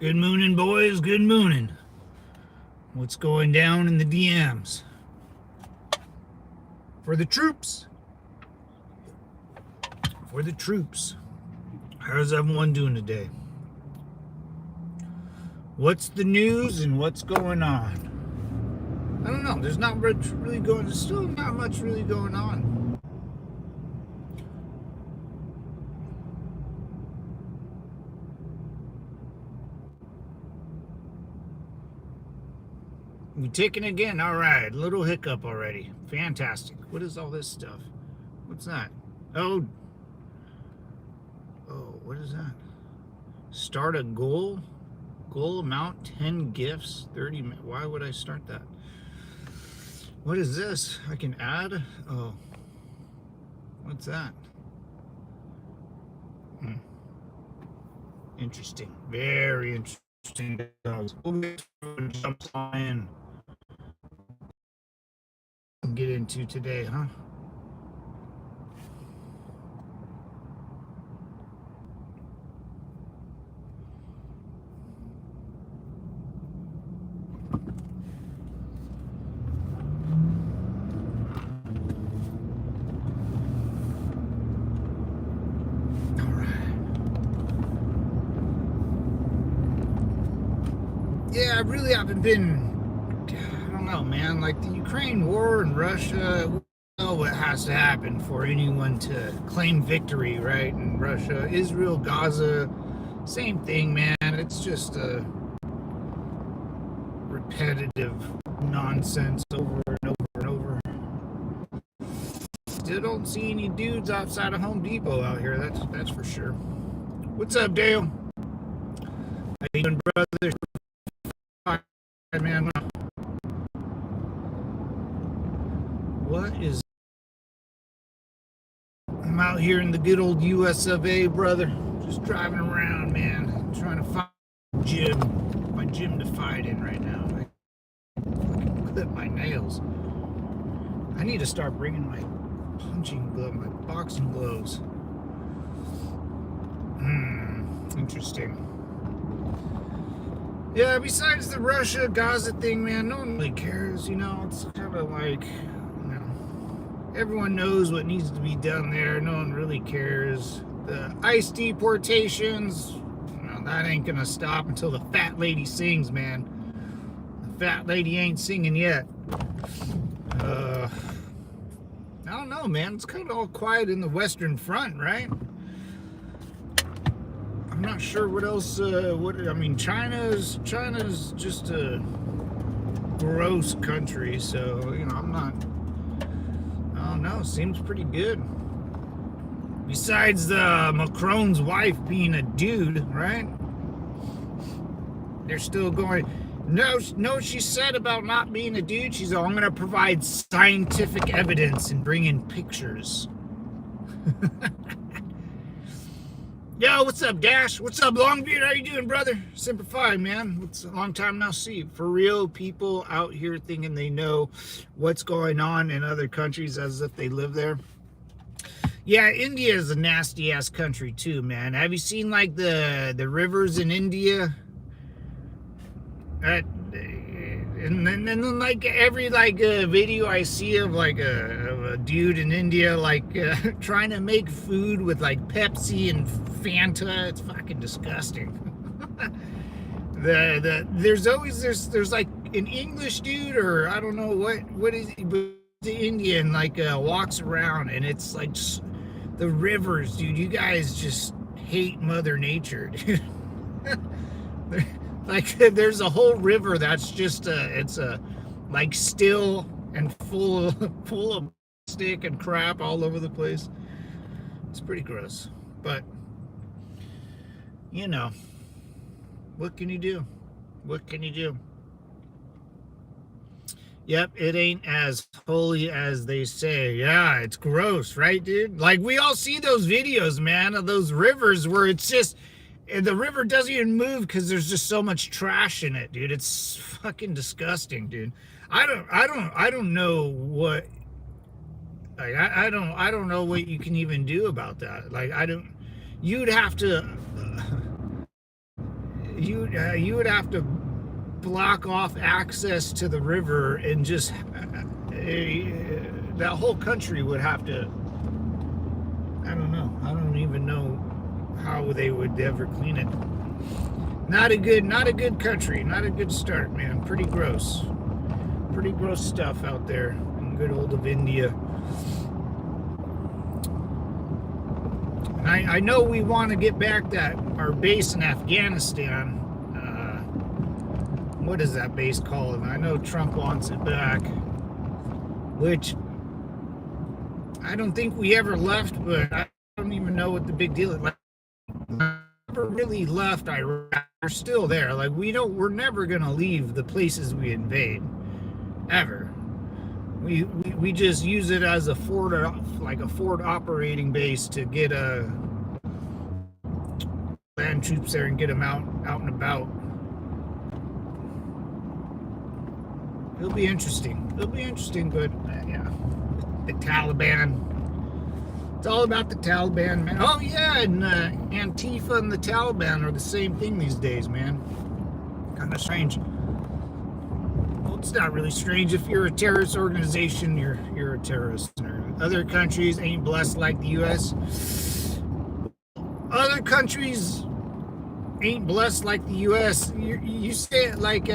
Good mooning, boys. Good mooning. What's going down in the DMs? For the troops. For the troops. How's everyone doing today? What's the news and what's going on? I don't know. There's not much really going. There's still not much really going on. We taking again. All right. Little hiccup already. Fantastic. What is all this stuff? What's that? Oh, what is that? Start a goal. Goal amount 10 gifts 30 minutes. Why would I start that? What is this? I can add. Oh, what's that? Interesting. Very interesting. We'll jump in and get into today, huh? Yeah, I really haven't been, I don't know, man, like the Ukraine war and Russia, we know what has to happen for anyone to claim victory, right? And Russia, Israel, Gaza, same thing, man. It's just a repetitive nonsense over and over and over. Still don't see any dudes outside of Home Depot out here, that's for sure. What's up, Dale? How you doing, brother? Man, what is? I'm out here in the good old US of A, brother. Just driving around, man. Trying to find my gym to fight in right now. I fucking clip my nails. I need to start bringing my punching glove, my boxing gloves. Interesting. Yeah, besides the Russia-Gaza thing, man, no one really cares, you know, it's kind of like, you know, everyone knows what needs to be done there, no one really cares. The ICE deportations, you know, that ain't gonna stop until the fat lady sings, man. The fat lady ain't singing yet. I don't know, man, it's kind of all quiet in the Western Front, right? I'm not sure what else. I mean, China's just a gross country, so you know, I don't know. Seems pretty good. Besides the Macron's wife being a dude, right? They're still going. No, she said about not being a dude. She's I'm going to provide scientific evidence and bring in pictures. Yo, what's up, Dash? What's up, Longbeard? How you doing, brother? Simplify, man. It's a long time no see. For real, people out here thinking they know what's going on in other countries as if they live there. Yeah, India is a nasty-ass country, too, man. Have you seen, like, the rivers in India? And then like every video I see of like a dude in India like trying to make food with like Pepsi and Fanta, it's fucking disgusting. There's always there's like an English dude, or I don't know what is he, but the Indian like walks around and it's like just the rivers, dude. You guys just hate Mother Nature, dude. Like there's a whole river that's just it's like still and full of stick and crap all over the place. It's pretty gross, but you know, what can you do? What can you do? Yep, it ain't as holy as they say. Yeah, it's gross, right, dude? Like we all see those videos, man, of those rivers where it's just the river doesn't even move because there's just so much trash in it, dude. It's fucking disgusting, dude. I don't know what, like, I don't know what you can even do about that. Like, you'd have to, you would have to block off access to the river, and just that whole country would have to. I don't know. I don't even know how they would ever clean it. Not a good country. Not a good start, man. Pretty gross stuff out there in good old of India. And I know we want to get back our base in Afghanistan. What is that base called? I know Trump wants it back, which I don't think we ever left, but I don't even know what the big deal is. Like, never really left Iraq. We're still there. Like, we're never gonna leave the places we invade, ever. We just use it as a forward operating base to get land troops there and get them out and about. It'll be interesting, but yeah, the Taliban. It's all about the Taliban, man. Oh yeah, and Antifa and the Taliban are the same thing these days, man. Kind of strange. Well, it's not really strange. If you're a terrorist organization, you're a terrorist. Other countries ain't blessed like the U.S. Other countries ain't blessed like the U.S. You say it like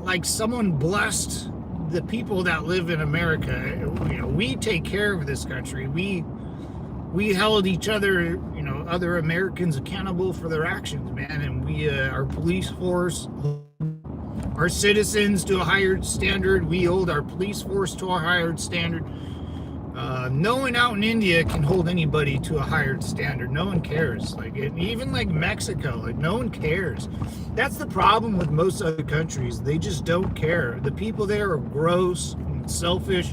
like someone blessed the people that live in America. You know, we take care of this country. We held each other, other Americans accountable for their actions, man. And we, our police force, our citizens to a higher standard. We hold our police force to a higher standard. No one out in India can hold anybody to a higher standard. No one cares. Even like Mexico, no one cares. That's the problem with most other countries. They just don't care. The people there are gross and selfish.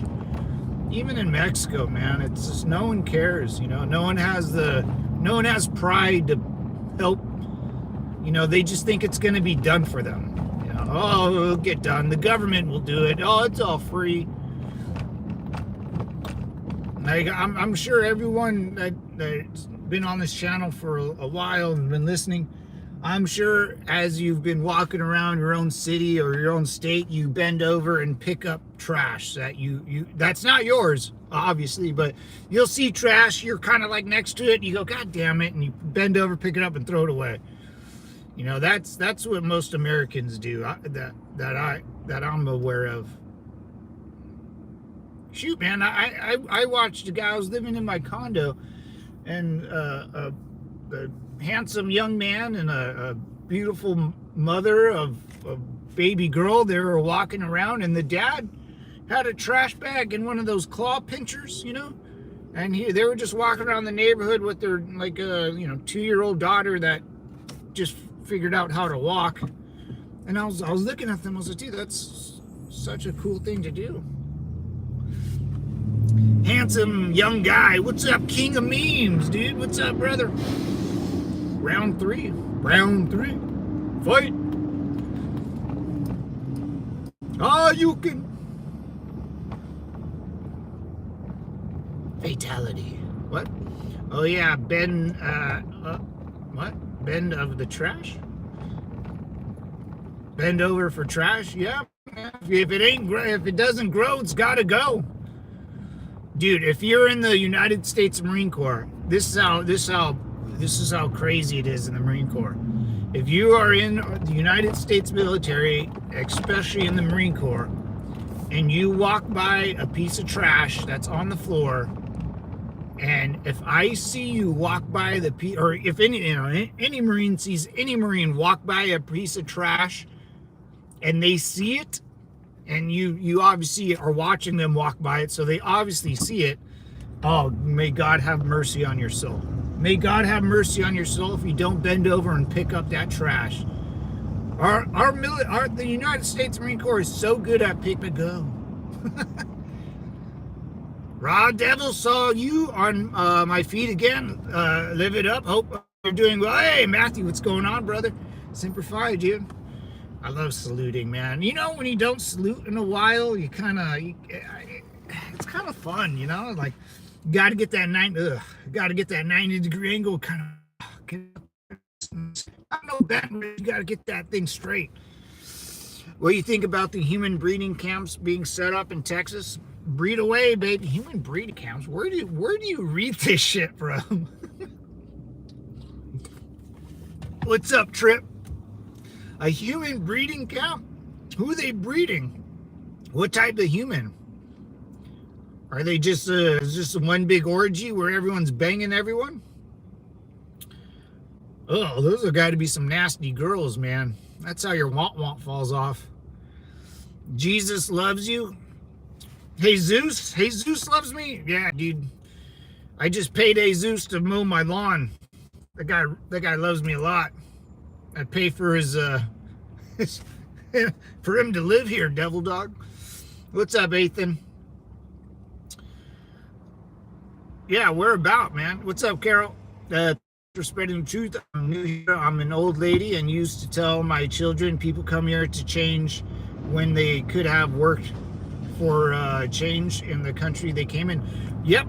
Even in Mexico, man, it's just no one cares. No one has pride to help. They just think it's going to be done for them. Oh, it'll get done. The government will do it. Oh, it's all free. I'm sure everyone that's been on this channel for a while and been listening, I'm sure as you've been walking around your own city or your own state, you bend over and pick up trash that that's not yours, obviously, but you'll see trash, you're kind of like next to it, and you go, God damn it, and you bend over, pick it up, and throw it away. That's what most Americans do, that I'm aware of. Shoot, man, I watched a guy. I was living in my condo, and a handsome young man and a beautiful mother of a baby girl, they were walking around, and the dad had a trash bag in one of those claw pinchers, and they were just walking around the neighborhood with their 2-year-old daughter that just figured out how to walk. And I was looking at them. I was like, dude, that's such a cool thing to do. Handsome young guy. What's up, king of memes, dude? What's up, brother? Round three. Fight. Oh, you can. Fatality. What? Oh yeah, bend. What? Bend of the trash. Bend over for trash. Yeah. If it doesn't grow, it's gotta go. Dude, if you're in the United States Marine Corps, this is how crazy it is in the Marine Corps. If you are in the United States military, especially in the Marine Corps, and you walk by a piece of trash that's on the floor, and if I see you walk by or if any Marine sees any Marine walk by a piece of trash, and they see it, and you obviously are watching them walk by it, so they obviously see it. Oh, may God have mercy on your soul. May God have mercy on your soul if you don't bend over and pick up that trash. The United States Marine Corps is so good at pick and go. Raw Devil saw you on my feed again. Live it up. Hope you're doing well. Hey, Matthew, what's going on, brother? Semper Fi, dude. I love saluting, man. When you don't salute in a while, it's kind of fun, like you got to get that 90-degree angle, kind I know that, you got to get that thing straight. What do you think about the human breeding camps being set up in Texas? Breed away, baby. Human breeding camps. Where do you read this shit from? What's up, Trip? A human breeding camp? Who are they breeding? What type of human? Are they just one big orgy where everyone's banging everyone? Oh, those are got to be some nasty girls, man. That's how your want falls off. Jesus loves you. Jesus loves me. Yeah, dude. I just paid Jesus to mow my lawn. That guy loves me a lot. I pay for his for him to live here, devil dog. What's up, Ethan? Yeah, we're about, man. What's up, Carol? For spreading the truth. I'm new here. I'm an old lady and used to tell my children people come here to change when they could have worked for change in the country they came in. Yep,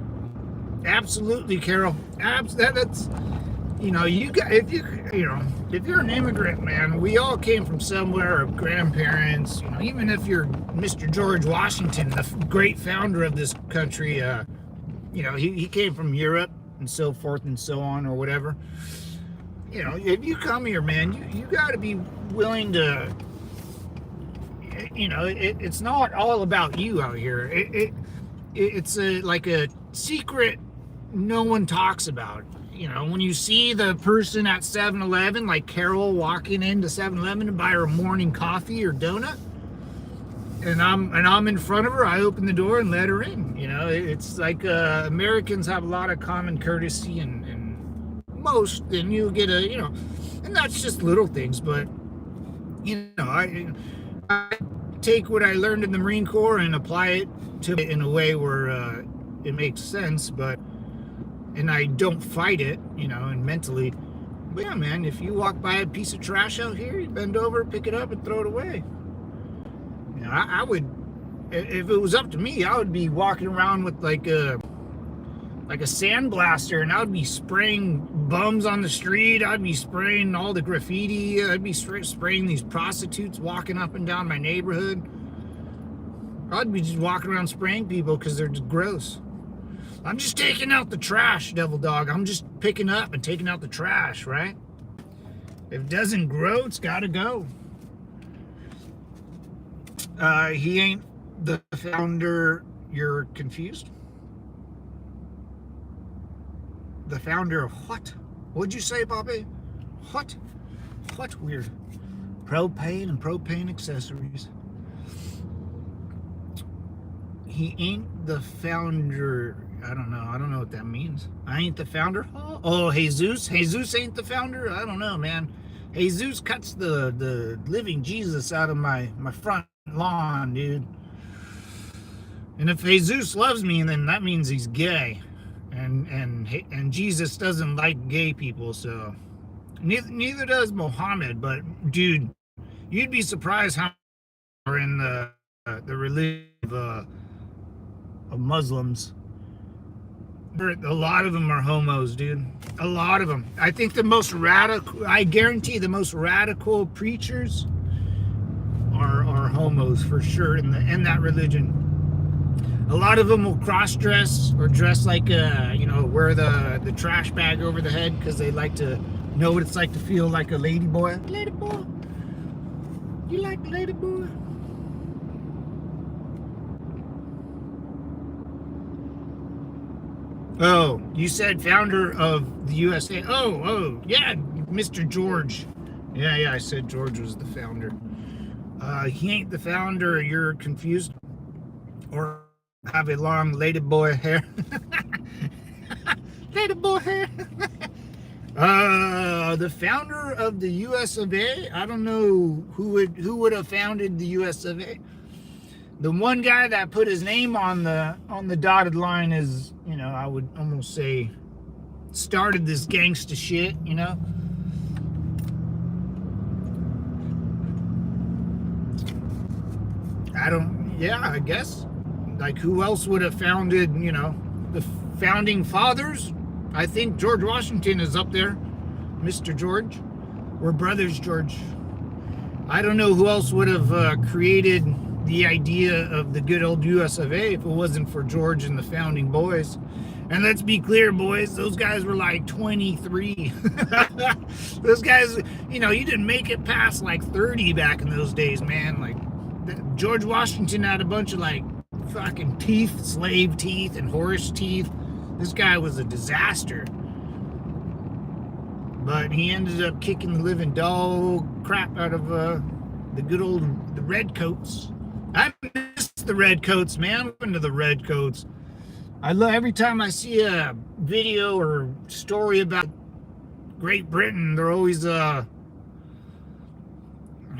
absolutely, Carol. That's if you're an immigrant, man, we all came from somewhere. Our grandparents, even if you're Mr. George Washington, the great founder of this country, he came from Europe and so forth and so on, or whatever. If you come here, man, you got to be willing to. It's not all about you out here. It's like a secret no one talks about. When you see the person at 7-Eleven, like Carol walking into 7-Eleven to buy her morning coffee or donut, and I'm in front of her, I open the door and let her in. It's like Americans have a lot of common courtesy and you get and that's just little things, but I take what I learned in the Marine Corps and apply it to it in a way where it makes sense, and I don't fight it, and mentally. But yeah, man, if you walk by a piece of trash out here, you bend over, pick it up, and throw it away. I would, if it was up to me, I would be walking around with like a sandblaster, and I would be spraying bums on the street. I'd be spraying all the graffiti. I'd be spraying these prostitutes walking up and down my neighborhood. I'd be just walking around spraying people because they're just gross. I'm just taking out the trash, devil dog. I'm just picking up and taking out the trash, right? If it doesn't grow, it's got to go. He ain't the founder. You're confused? The founder of what? What'd you say, Bobby? What? What weird? Propane and propane accessories. He ain't the founder. I don't know what that means. I ain't the founder. Oh, Jesus. Jesus ain't the founder. I don't know, man. Jesus cuts the living Jesus out of my front lawn, dude. And if Jesus loves me, then that means he's gay. And Jesus doesn't like gay people, so neither does Muhammad. But dude, you'd be surprised how are in the religion of Muslims. A lot of them are homos, dude. A lot of them. I think I guarantee the most radical preachers are homos for sure in that religion. A lot of them will cross-dress or dress like, wear the trash bag over the head because they like to know what it's like to feel like a lady boy. Lady boy. You like lady boy? Oh, you said founder of the USA. Oh, yeah, Mr. George. Yeah, I said George was the founder. He ain't the founder. You're confused. Or have a long lady boy hair. Lady boy hair. The founder of the US of A. I don't know who would have founded the US of A. The one guy that put his name on the dotted line is, I would almost say, started this gangsta shit, I guess. Like, who else would have founded, the founding fathers? I think George Washington is up there. Mr. George. We're brothers, George. I don't know who else would have created the idea of the good old US of A if it wasn't for George and the founding boys. And let's be clear, boys, those guys were like 23. Those guys, you know, you didn't make it past like 30 back in those days, man. Like, George Washington had a bunch of like fucking teeth, slave teeth and horse teeth. This guy was a disaster. But he ended up kicking the living dog crap out of the good old the redcoats. I miss the redcoats, man. I'm into the redcoats. I love every time I see a video or story about Great Britain. They're always you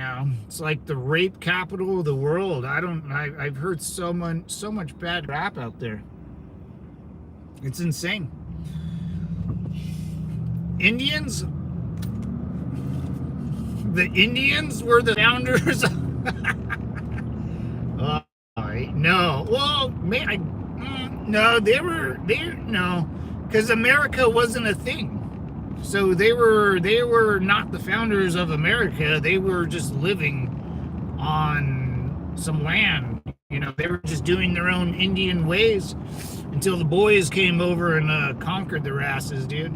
know, it's like the rape capital of the world. I've heard so much bad rap out there. It's insane. Indians, the Indians were the founders. No, well, no, no, because America wasn't a thing. So they were not the founders of America. They were just living on some land. You know, they were just doing their own Indian ways until the boys came over and conquered their asses, dude.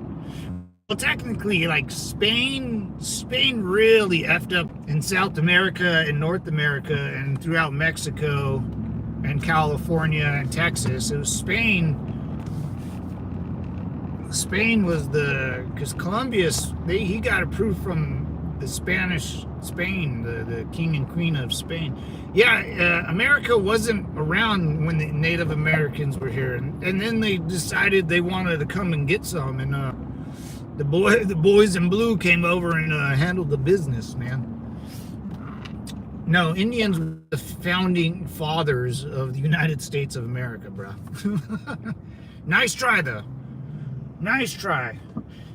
Well, technically, like Spain really effed up in South America and North America and throughout Mexico and California and Texas. It was Spain. Spain was because Columbus, he got approved from the Spanish Spain, the king and queen of Spain. Yeah, America wasn't around when the Native Americans were here, and then they decided they wanted to come and get some, and the boys in blue came over and handled the business, man. No, Indians were the founding fathers of the United States of America, bro. Nice try, though. Nice try.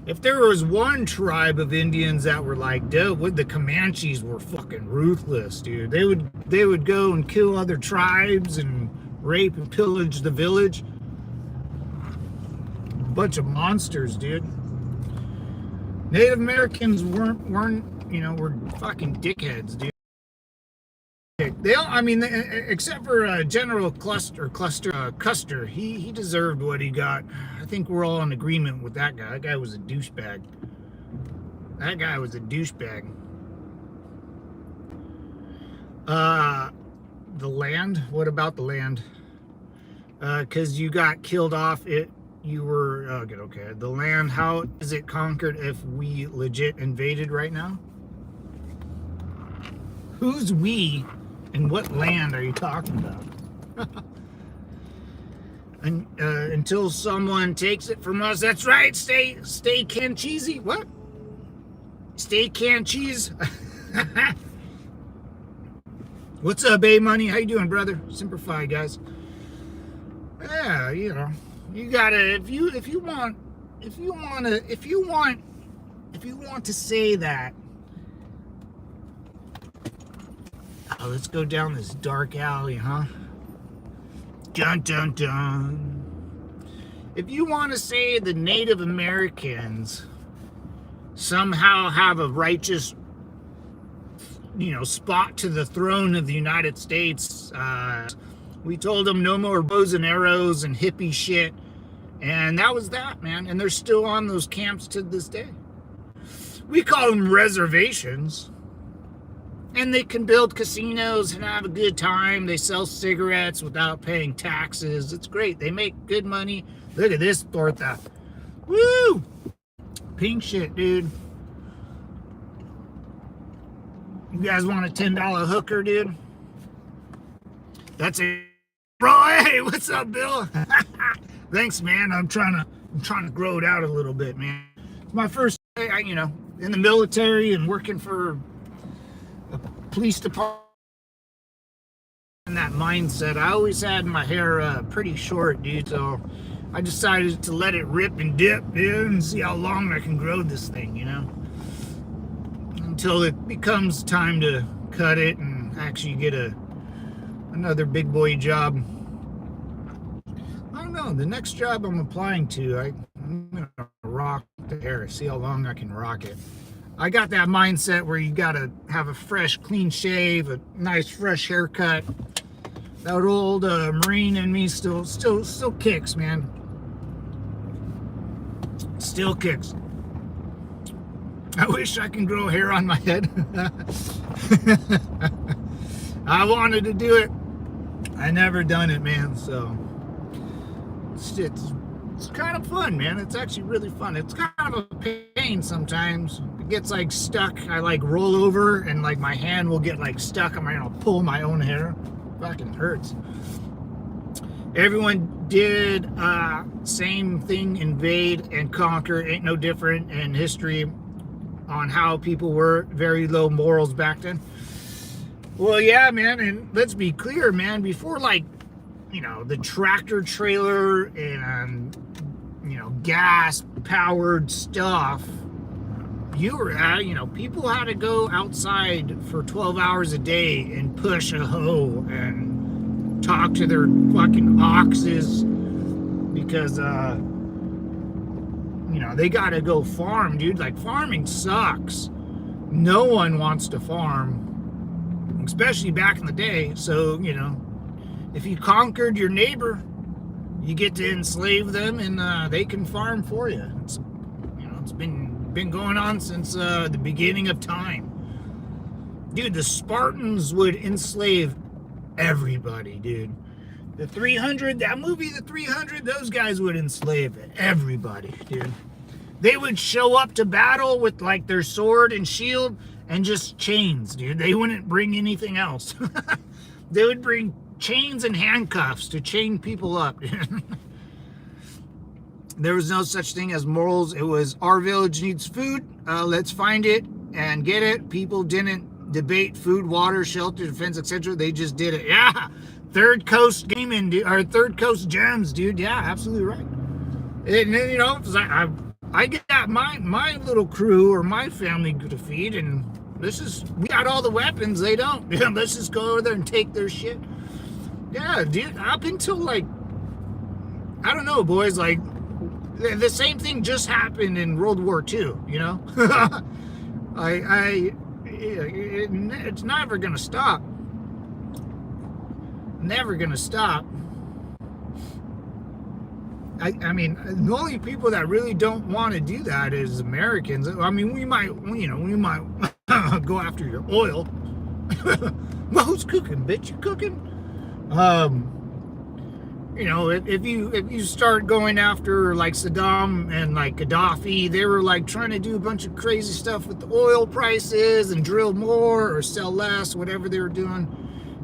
If there was one tribe of Indians that were like, dude, the Comanches were fucking ruthless, dude. They would go and kill other tribes and rape and pillage the village. Bunch of monsters, dude. Native Americans weren't, you know, were fucking dickheads, dude. I mean, except for General Custer, he deserved what he got. I think we're all in agreement with that guy. That guy was a douchebag. The land? What about the land? Because you got killed off. You were okay. The land. How is it conquered if we legit invaded right now? Who's we? And what land are you talking about? And until someone takes it from us, that's right. Stay canned cheesy. What? Stay canned cheese. What's up, A Money? How you doing, brother? Simplify, guys. Yeah, you know, you gotta if you want to say that. Oh, let's go down this dark alley, huh? Dun, dun, dun. If you want to say the Native Americans somehow have a righteous, you know, spot to the throne of the United States, we told them no more bows and arrows and hippie shit. And that was that, man. And they're still on those camps to this day. We call them reservations. And they can build casinos and have a good time. They sell cigarettes without paying taxes. It's great. They make good money. Look at this torta. Woo! Pink shit, dude. You guys want a $10 hooker, dude? That's it. Bro, hey, what's up, Bill? Thanks, man. I'm trying to grow it out a little bit, man. It's my first day, you know, in the military and working for a police department. In that mindset, I always had my hair pretty short, dude, so I decided to let it rip and dip, dude, and see how long I can grow this thing, you know, until it becomes time to cut it and actually get another big boy job. don't know. The next job I'm applying to, I'm gonna rock the hair. See how long I can rock it. I got that mindset where you gotta have a fresh, clean shave, a nice, fresh haircut. That old Marine in me still kicks, man. Still kicks. I wish I can grow hair on my head. I wanted to do it. I never done it, man. So it's kind of fun, man. It's actually really fun. It's kind of a pain sometimes. It gets like stuck. I like roll over and like my hand will get like stuck. I'm gonna pull my own hair. Fucking hurts. Everyone did same thing, invade and conquer. Ain't no different in history on how people were. Very low morals back then. Well, yeah, man, and let's be clear, man, before, like, you know, the tractor trailer and, you know, gas-powered stuff, you were, you know, people had to go outside for 12 hours a day and push a hoe and talk to their fucking oxes because, you know, they gotta go farm, dude. Like, farming sucks. No one wants to farm. Especially back in the day. So, you know, if you conquered your neighbor, you get to enslave them and they can farm for you. It's, you know, it's been going on since the beginning of time. Dude, the Spartans would enslave everybody, dude. The 300, that movie, The 300, those guys would enslave everybody, dude. They would show up to battle with like their sword and shield and just chains, dude. They wouldn't bring anything else. They would bring chains and handcuffs to chain people up. There was no such thing as morals. It was our village needs food. Let's find it and get it. People didn't debate food, water, shelter, defense, etc. They just did it. Yeah, Third Coast Gaming, dude, or Third Coast Gems, dude. Yeah, absolutely right. And you know, I got my little crew or my family to feed, and we got all the weapons, they don't. Yeah, let's just go over there and take their shit. Yeah, dude, up until like, I don't know, boys, like, the same thing just happened in World War II, you know? It's never gonna stop. Never gonna stop. I mean, the only people that really don't want to do that is Americans. I mean, we might go after your oil. Well, who's cooking, bitch? You cooking? You know, if you start going after like Saddam and like Gaddafi, they were like trying to do a bunch of crazy stuff with the oil prices and drill more or sell less, whatever they were doing.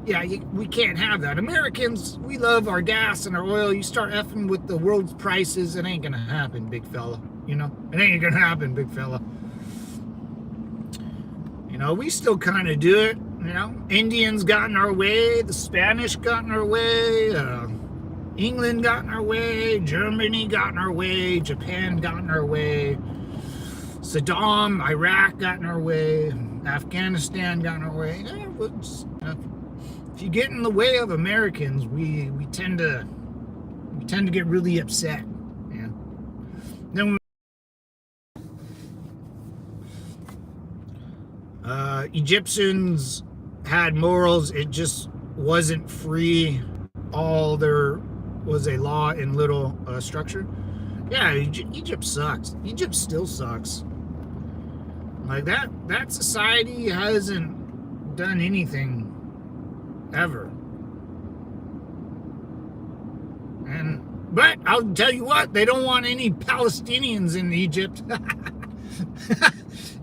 Yeah, we can't have that. Americans, we love our gas and our oil. You start effing with the world's prices, it ain't gonna happen, big fella. You know, it ain't gonna happen, big fella. You know, we still kind of do it. You know, Indians got in our way, the Spanish got in our way, England got in our way, Germany got in our way, Japan got in our way, Saddam, Iraq got in our way, Afghanistan got in our way. If you get in the way of Americans, we tend to get really upset. Yeah. Then Egyptians had morals. It just wasn't free. All there was a law and little structure. Yeah, Egypt sucks. Egypt still sucks. Like that society hasn't done anything ever. But I'll tell you what, they don't want any Palestinians in Egypt.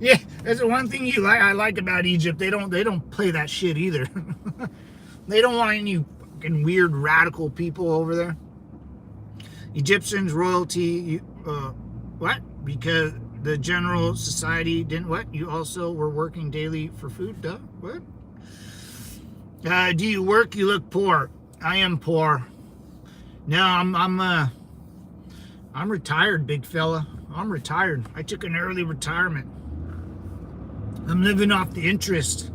Yeah, that's the one thing I like about Egypt. They don't play that shit either. They don't want any fucking weird radical people over there. Egyptians, royalty, what? Because the general society didn't what? You also were working daily for food, duh? What? Do you work? You look poor. I am poor. No, I'm retired, big fella. I'm retired. I took an early retirement. I'm living off the interest.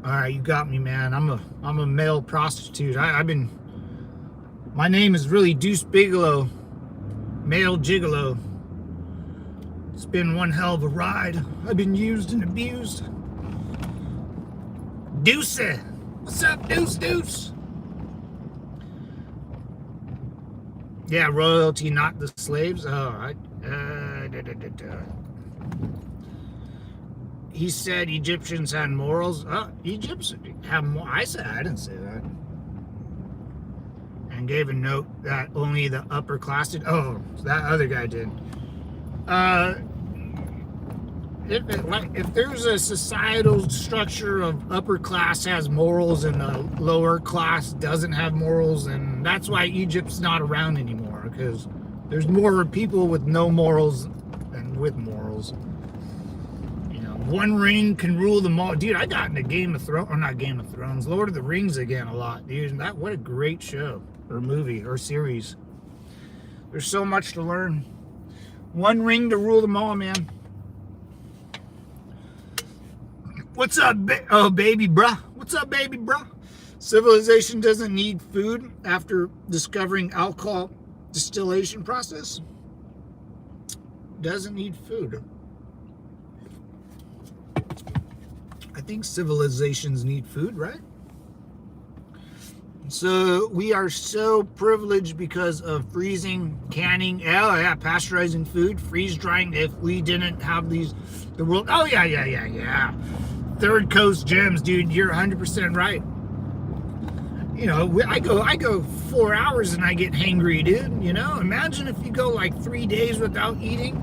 All right, you got me, man. I'm a male prostitute. My name is really Deuce Bigelow, male gigolo. It's been one hell of a ride. I've been used and abused. Deuce, what's up, Deuce, Deuce? Yeah, royalty, not the slaves. Oh, He said Egyptians had morals. Oh, Egyptians have more. I didn't say that. And gave a note that only the upper class did. Oh, that other guy did. If there's a societal structure of upper class has morals and the lower class doesn't have morals, and that's why Egypt's not around anymore, because there's more people with no morals than with morals. You know, one ring can rule them all. Dude, I got into Game of Thrones, or not Game of Thrones, Lord of the Rings again a lot, dude. What a great show, or movie, or series. There's so much to learn. One ring to rule them all, man. What's up, baby bruh? What's up, baby bruh? Civilization doesn't need food after discovering alcohol distillation process. Doesn't need food. I think civilizations need food, right? So we are so privileged because of freezing, canning, pasteurizing food, freeze drying. If we didn't have the world, yeah. Third Coast gems, dude. You're 100% right. You know, I go 4 hours and I get hangry, dude. You know, imagine if you go like 3 days without eating,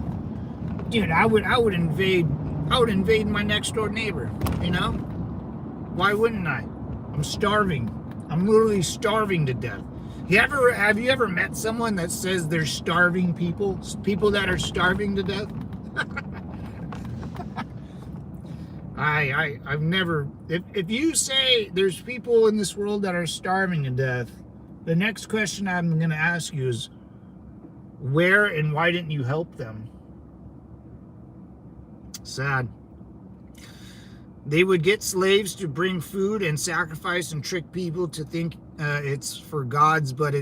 dude. I would invade my next door neighbor. You know, why wouldn't I? I'm starving. I'm literally starving to death. Have you ever met someone that says they're starving people? People that are starving to death? I've never. If you say there's people in this world that are starving to death, the next question I'm going to ask you is, where and why didn't you help them? Sad. They would get slaves to bring food and sacrifice and trick people to think it's for gods, but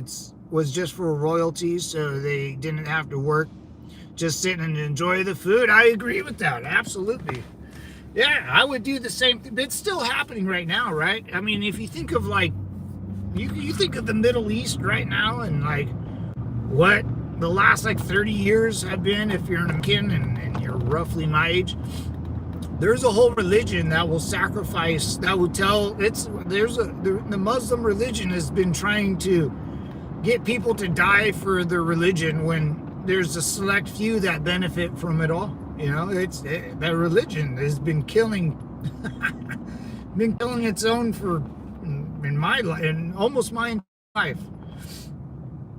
was just for royalty, so they didn't have to work, just sit and enjoy the food. I agree with that, absolutely. Yeah, I would do the same thing. It's still happening right now, right? I mean, if you think of like, you think of the Middle East right now, and like what the last like 30 years have been, if you're an American and you're roughly my age, there's a whole religion that will sacrifice, that will tell, the Muslim religion has been trying to get people to die for their religion when there's a select few that benefit from it all. You know, that religion has been killing its own for in my life, in almost my life.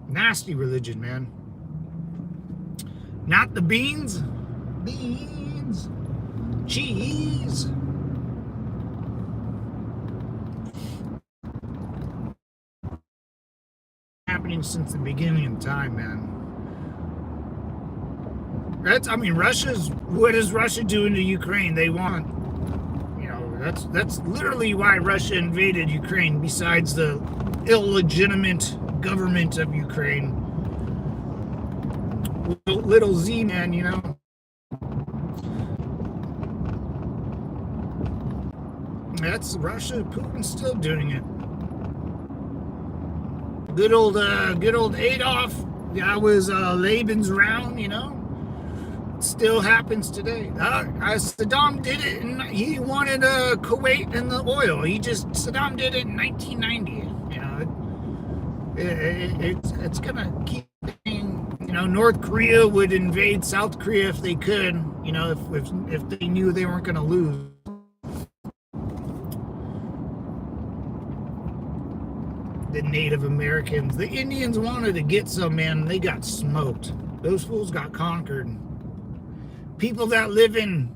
Nasty religion, man. Not the beans, cheese. Happening since the beginning of time, man. What is Russia doing to Ukraine? They want, you know, that's literally why Russia invaded Ukraine, besides the illegitimate government of Ukraine. Little Z, man, you know. That's Russia. Putin's still doing it. Good old Adolf. That was Lebensraum, you know. Still happens today. Saddam did it, and he wanted Kuwait and the oil. Saddam did it in 1990. You know, it's gonna keep being. You know, North Korea would invade South Korea if they could. You know, if they knew they weren't gonna lose. The Native Americans, the Indians wanted to get some, man. They got smoked. Those fools got conquered. People that live in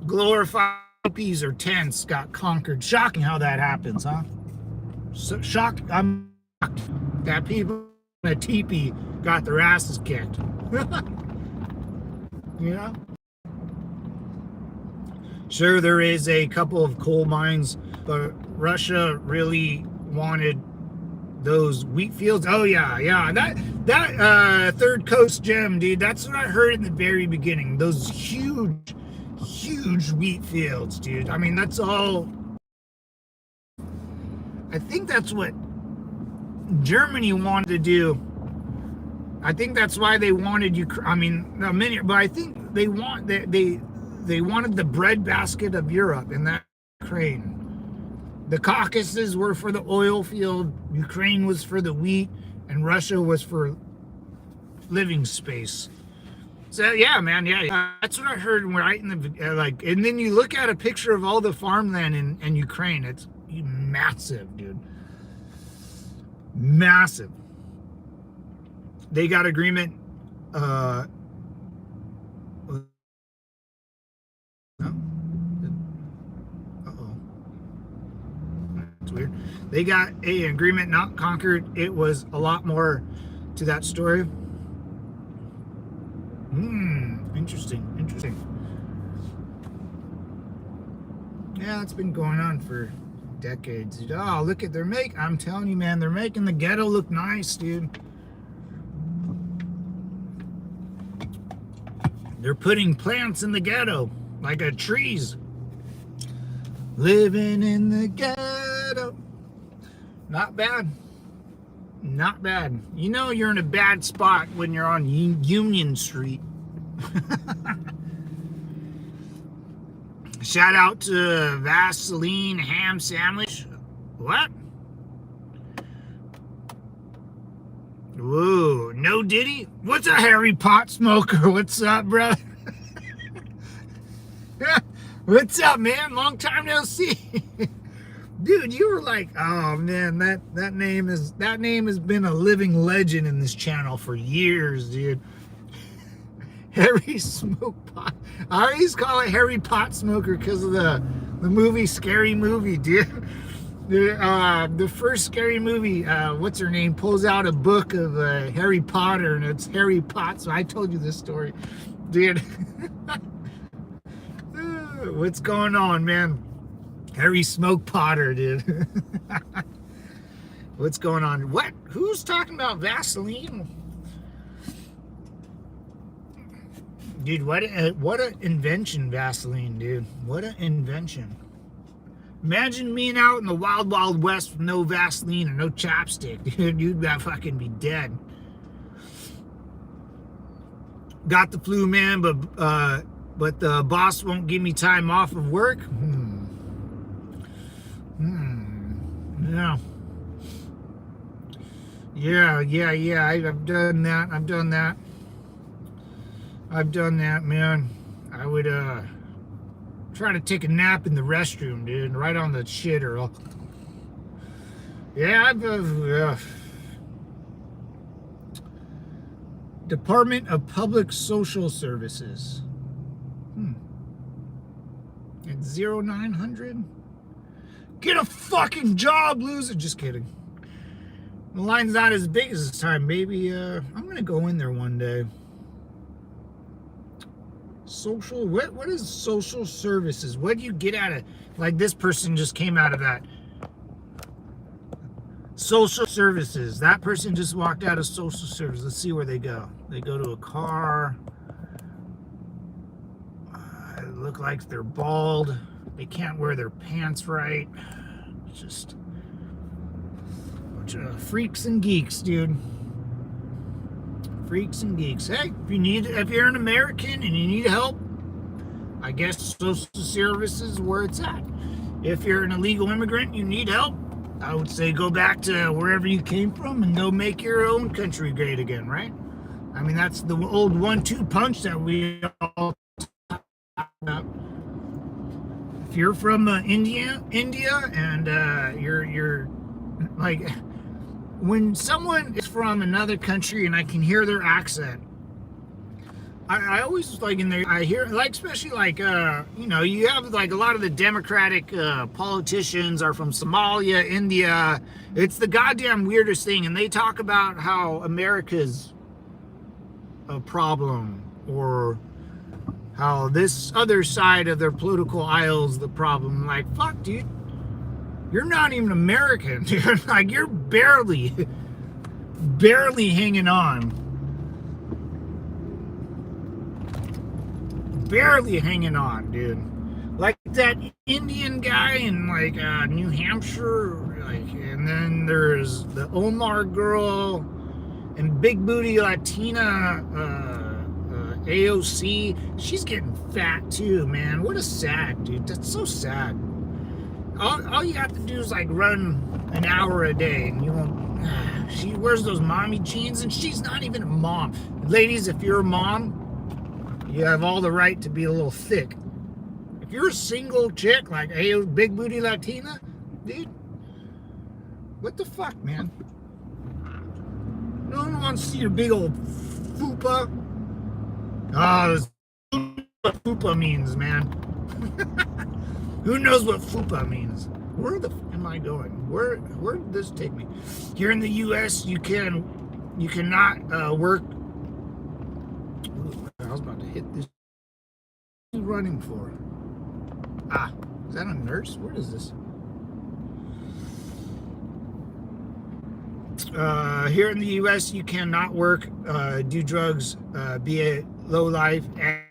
glorified teepees or tents got conquered. Shocking how that happens, huh? So shocked. I'm shocked that people in a teepee got their asses kicked. You know? Sure, there is a couple of coal mines, but Russia really wanted those wheat fields. Oh yeah. That third coast gem, dude. That's what I heard in the very beginning. Those huge wheat fields, dude. I mean, that's all. I think that's what Germany wanted to do. I think that's why they wanted Ukraine. I mean, a minute, but I think they wanted the breadbasket of Europe in that Ukraine. The Caucasus were for the oil field, Ukraine was for the wheat, and Russia was for living space. So yeah, man, yeah, that's what I heard right in the like. And then you look at a picture of all the farmland in Ukraine. It's massive, dude. Massive. They got agreement. No? Uh-oh. That's weird. They got a agreement not conquered. It was a lot more to that story. Interesting. Yeah, it's been going on for decades, dude. Oh, look at I'm telling you, man, they're making the ghetto look nice, dude. They're putting plants in the ghetto, like trees. Living in the ghetto. Not bad. Not bad. You know you're in a bad spot when you're on Union Street. Shout out to Vaseline ham sandwich. What? Whoa, no Diddy? What's a Harry Pot smoker? What's up, bro? What's up, man? Long time no see. Dude, you were like, oh man, that name has been a living legend in this channel for years, dude. Harry Smoke Pot. I always call it Harry Pot Smoker because of the movie, Scary Movie, dude. The first Scary Movie, what's her name, pulls out a book of Harry Potter, and it's Harry Pot. So I told you this story, dude. What's going on, man? Harry Smoke Potter, dude. What's going on? What? Who's talking about Vaseline? Dude, what a invention, Vaseline, dude. What an invention. Imagine being out in the wild, wild west with no Vaseline and no chapstick, dude. You'd fucking be dead. Got the flu, man, but the boss won't give me time off of work. Yeah. I've done that, man. I would try to take a nap in the restroom, dude, right on the shitter. Yeah, Department of Public Social Services. At 0900. Get a fucking job, loser. Just kidding. The line's not as big as this time, baby. I'm gonna go in there one day. Social, what is social services? What do you get out of, like, this person just came out of that. Social services. That person just walked out of social service. Let's see where they go. They go to a car. It look like they're bald. They can't wear their pants right. It's just a bunch of freaks and geeks, dude. Freaks and geeks. Hey, if you're an American and you need help, I guess social services is where it's at. If you're an illegal immigrant, you need help, I would say go back to wherever you came from and go make your own country great again, right? I mean, that's the old 1-2 punch that we all talk about. If you're from India, and you're like, when someone is from another country and I can hear their accent, I always like in there. I hear, like, especially like you have like a lot of the Democratic politicians are from Somalia, India. It's the goddamn weirdest thing, and they talk about how America's a problem, or how this other side of their political aisle is the problem. Like, fuck, dude. You're not even American, dude. Like, you're barely hanging on. Barely hanging on, dude. Like that Indian guy in like New Hampshire, like, and then there's the Omar girl and big booty Latina AOC. She's getting fat too, man. What a sad, dude. That's so sad. All you have to do is like run an hour a day, and you won't. She wears those mommy jeans, and she's not even a mom. Ladies, if you're a mom, you have all the right to be a little thick. If you're a single chick like a big booty Latina, dude, what the fuck, man? No one wants to see your big old fupa. What fupa means, man. Who knows what fupa means? Where the f am I going? Where did this take me? Here in the U.S., you cannot work. Ooh, I was about to hit this. What are you running for? Ah, is that a nurse? What is this? Here in the U.S., you cannot work, do drugs, be a low life, and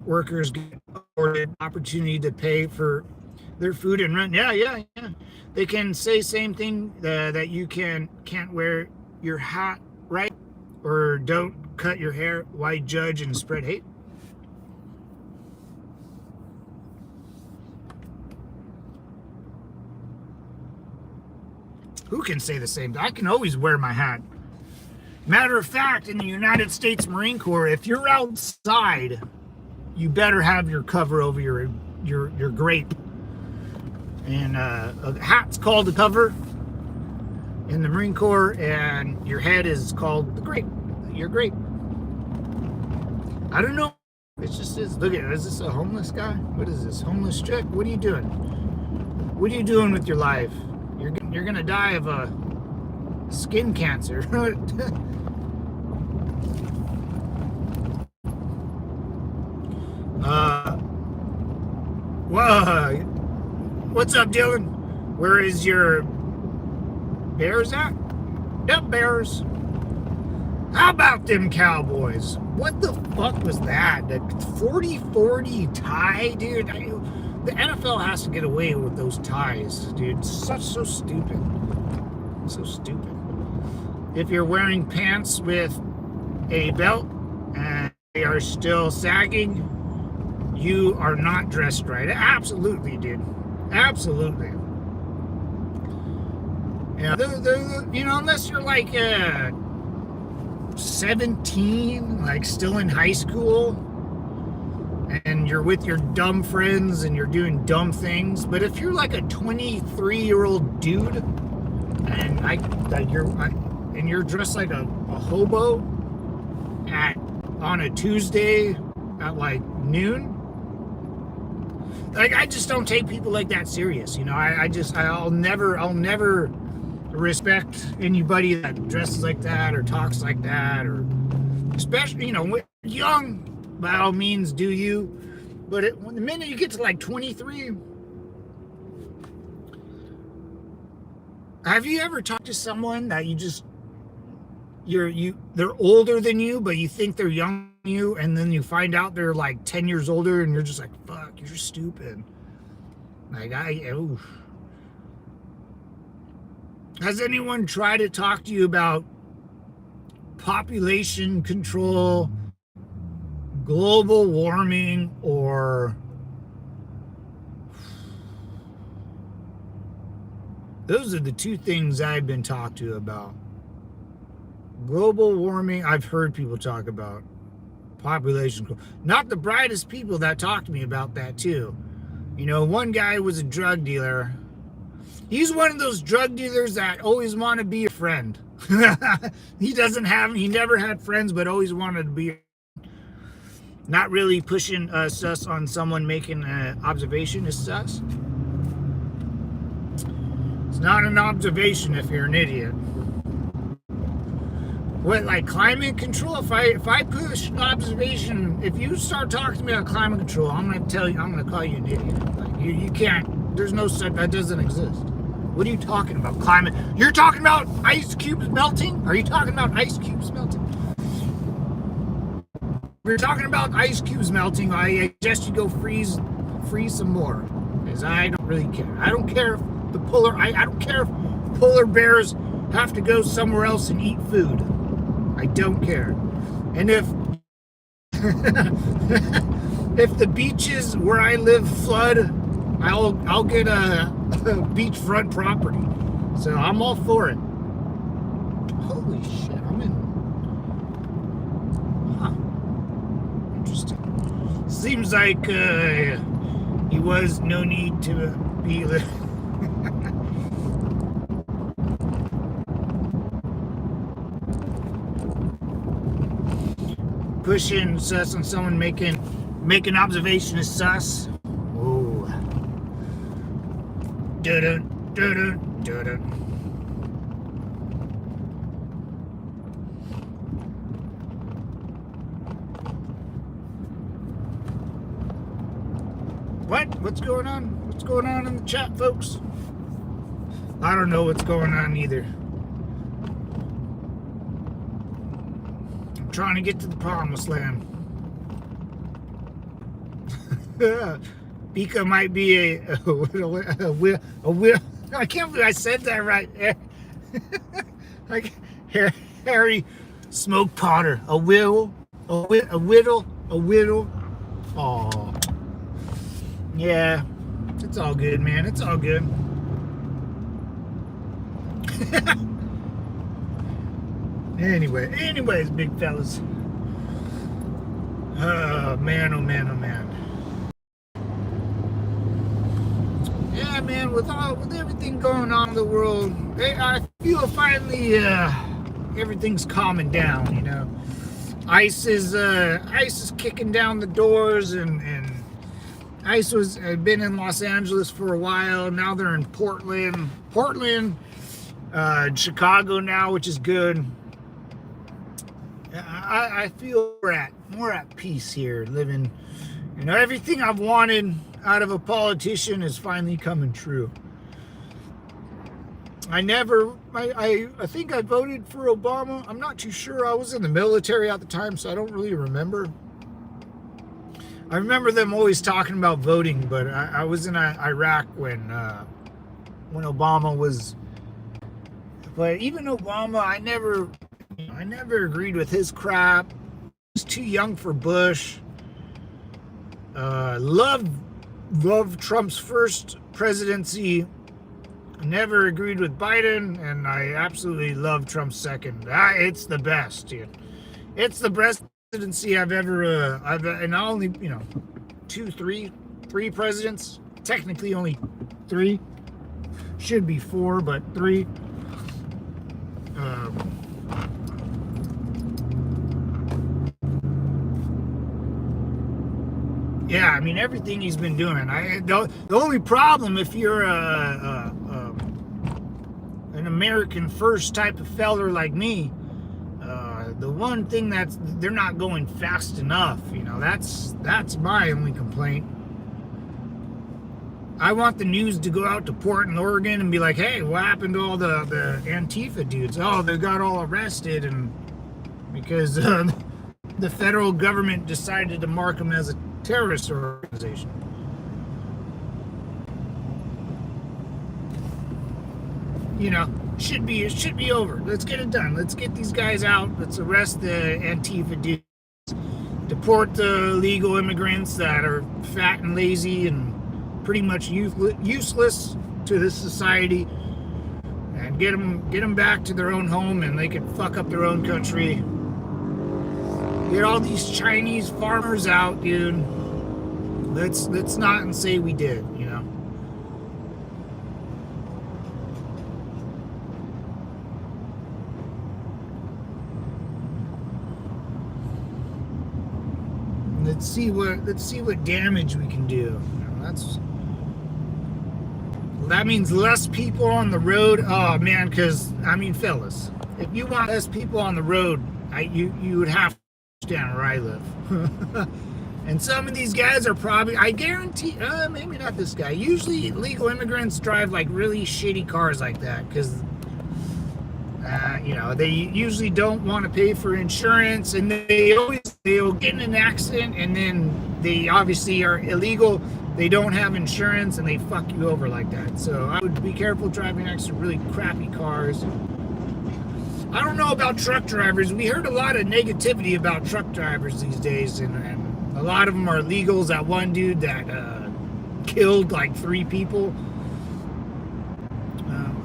workers get afforded opportunity to pay for their food and rent. Yeah. They can say same thing that you can't wear your hat right, or don't cut your hair. Why judge and spread hate? Who can say the same? I can always wear my hat. Matter of fact, in the United States Marine Corps, if you're outside, you better have your cover over your grape. And a hat's called a cover in the Marine Corps, and your head is called the grape. Your grape. I don't know. It's just this. Look at it. Is this a homeless guy? What is this? Homeless chick? What are you doing? What are you doing with your life? You're gonna die of a skin cancer. What's up, Dylan? Where is your Bears at? Them Bears. How about them Cowboys? What the fuck was that? The 40-40 tie, dude? The NFL has to get away with those ties, dude. So stupid. So stupid. If you're wearing pants with a belt and they are still sagging, you are not dressed right. Absolutely, dude. Absolutely. Yeah, you know, unless you're like 17, like still in high school, and you're with your dumb friends and you're doing dumb things. But if you're like a 23-year-old dude and you're dressed like a hobo on a Tuesday at like noon, like, I just don't take people like that serious. You know, I'll never respect anybody that dresses like that or talks like that, or especially, you know, young. By all means, do you? But the minute you get to like 23, have you ever talked to someone that they're older than you, but you think they're young than you, and then you find out they're like 10 years older, and you're just like, fuck, you're stupid. Like, has anyone tried to talk to you about population control, global warming, or those are the two things I've been talked to about. Global warming, I've heard people talk about. Population control. Not the brightest people that talk to me about that too. You know, one guy was a drug dealer. He's one of those drug dealers that always want to be a friend. He never had friends, but always wanted to be. Not really pushing sus on someone making an observation is sus. It's not an observation if you're an idiot. What, like climate control? If I push observation, if you start talking to me about climate control, I'm gonna call you an idiot. Like you can't. There's no such, that doesn't exist. What are you talking about? Climate? You're talking about ice cubes melting? Are you talking about ice cubes melting? We're talking about ice cubes melting. I suggest you go freeze some more, because I don't really care. I don't care if the I don't care if polar bears have to go somewhere else and eat food. I don't care. And if if the beaches where I live flood, I'll get a beachfront property. So I'm all for it. Holy shit, I'm in. Huh. Interesting. Seems like he was no need to be. Pushing sus on someone making observation is sus. Whoa. Dun dun dun. What? What's going on? What's going on in the chat, folks? I don't know what's going on either. Trying to get to the promised land. Pika might be a will. I can't believe I said that right. Like Harry Smoke Potter. A whittle. Oh, yeah. It's all good, man. It's all good. Anyways, big fellas. Oh man. Yeah, man. With everything going on in the world, I feel finally everything's calming down. You know, ICE is kicking down the doors, and ICE had been in Los Angeles for a while. Now they're in Portland, Chicago now, which is good. I feel more at peace here, living. You know, everything I've wanted out of a politician is finally coming true. I think I voted for Obama. I'm not too sure. I was in the military at the time, so I don't really remember. I remember them always talking about voting, but I was in Iraq when Obama was. But even Obama, I never agreed with his crap. I was too young for Bush. Loved Trump's first presidency. I never agreed with Biden, and I absolutely love Trump's second. It's the best, dude. It's the best presidency I've ever. And not only three presidents. Technically only 3. Should be 4, but 3. Yeah, I mean everything he's been doing. The only problem if you're an American first type of feller like me, the one thing they're not going fast enough. You know, that's my only complaint. I want the news to go out to Portland, Oregon, and be like, "Hey, what happened to all the Antifa dudes? Oh, they got all arrested, and because the federal government decided to mark them as a terrorist organization." You know, it should be over. Let's get it done. Let's get these guys out. Let's arrest the Antifa dudes. Deport the illegal immigrants that are fat and lazy and pretty much useless to this society, and get them back to their own home, and they can fuck up their own country. Get all these Chinese farmers out, dude. Let's not say we did, you know. Let's see what damage we can do. You know, that means less people on the road. Oh man, because I mean, fellas, if you want less people on the road, you would have to stand where I live. And some of these guys are probably, I guarantee, maybe not this guy. Usually illegal immigrants drive like really shitty cars like that because, you know, they usually don't want to pay for insurance, and they'll get in an accident, and then they obviously are illegal. They don't have insurance, and they fuck you over like that. So I would be careful driving next to really crappy cars. I don't know about truck drivers. We heard a lot of negativity about truck drivers these days, and a lot of them are illegals. That one dude that killed like 3 people.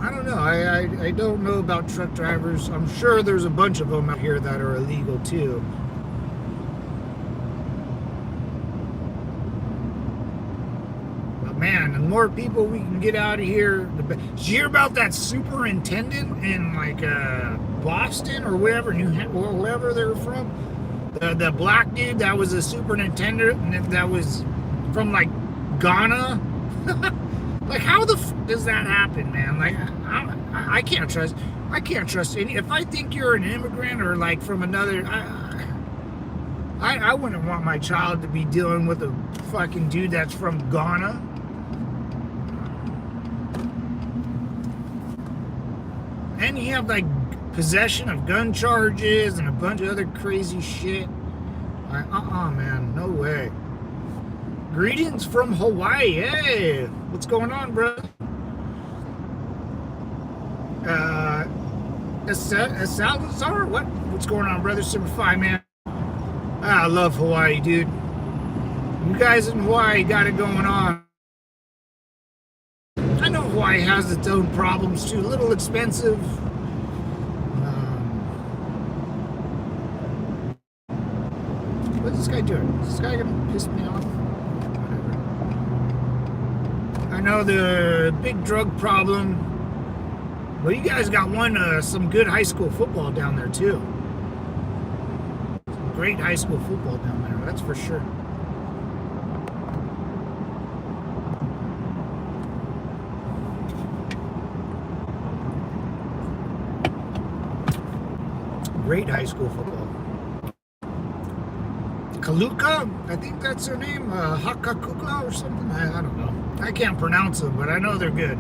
I don't know. I don't know about truck drivers. I'm sure there's a bunch of them out here that are illegal too. But man, the more people we can get out of here, the better. Did you hear about that superintendent in like Boston or wherever, or wherever they were from? The black dude that was a superintendent that was from like Ghana. Like, how the f does that happen, man? Like, I can't trust any. If I think you're an immigrant or like from another, I wouldn't want my child to be dealing with a fucking dude that's from Ghana. And you have like possession of gun charges and a bunch of other crazy shit. Man, no way. Greetings from Hawaii. Hey, what's going on, bro? Salazar, what's going on, brother? Super 5, man. I love Hawaii, dude. You guys in Hawaii got it going on. I know Hawaii has its own problems too. A little expensive. What's this guy doing? Is this guy gonna piss me off? I know the big drug problem, but you guys got some good high school football down there too. Some great high school football down there, that's for sure. Great high school football. Kaluka, I think that's their name, Hakakukla or something. I don't know. I can't pronounce them, but I know they're good.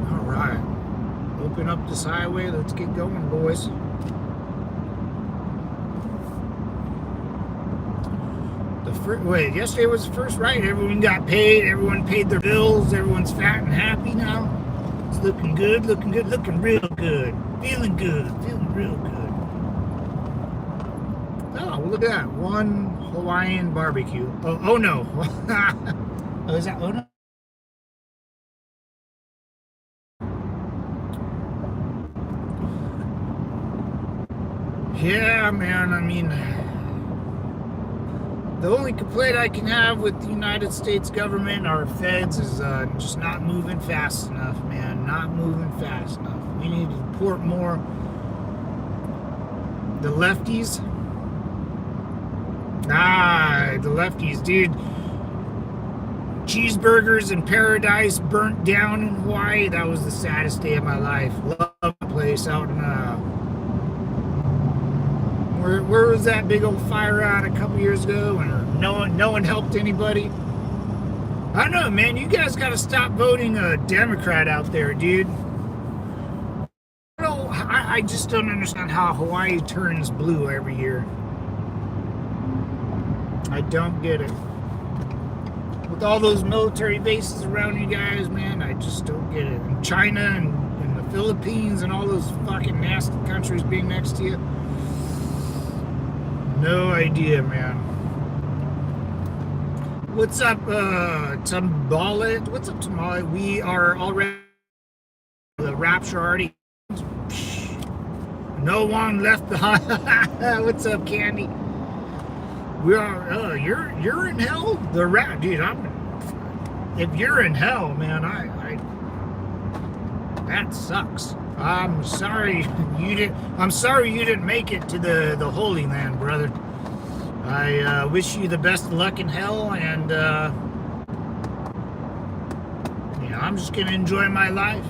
All right, open up this highway. Let's get going, boys. Wait, yesterday was the first, right? Everyone got paid. Everyone paid their bills. Everyone's fat and happy now. It's looking good, looking real good. Feeling good, feeling real good. Oh, look at that. One Hawaiian barbecue. Oh no. Oh, is that oh no? Yeah, man, I mean, the only complaint I can have with the United States government, our feds, is just not moving fast enough, man. Not moving fast enough. We need to deport more. The lefties. The lefties, dude. Cheeseburgers in paradise burnt down in Hawaii. That was the saddest day of my life. Love the place out in where was that big old fire at a couple years ago, and no one helped anybody. I don't know, man. You guys got to stop voting a Democrat out there, dude. I just don't understand how Hawaii turns blue every year. I don't get it. With all those military bases around you guys, man, I just don't get it. And China and the Philippines and all those fucking nasty countries being next to you. No idea, man. What's up, Tamale? What's up, Tamale? We are already, the rapture already. No one left behind. What's up, Candy? We are. You're in hell. The rat, dude. If you're in hell, man, that sucks. I'm sorry you didn't. I'm sorry you didn't make it to the Holy Land, brother. I wish you the best of luck in hell, and I'm just gonna enjoy my life.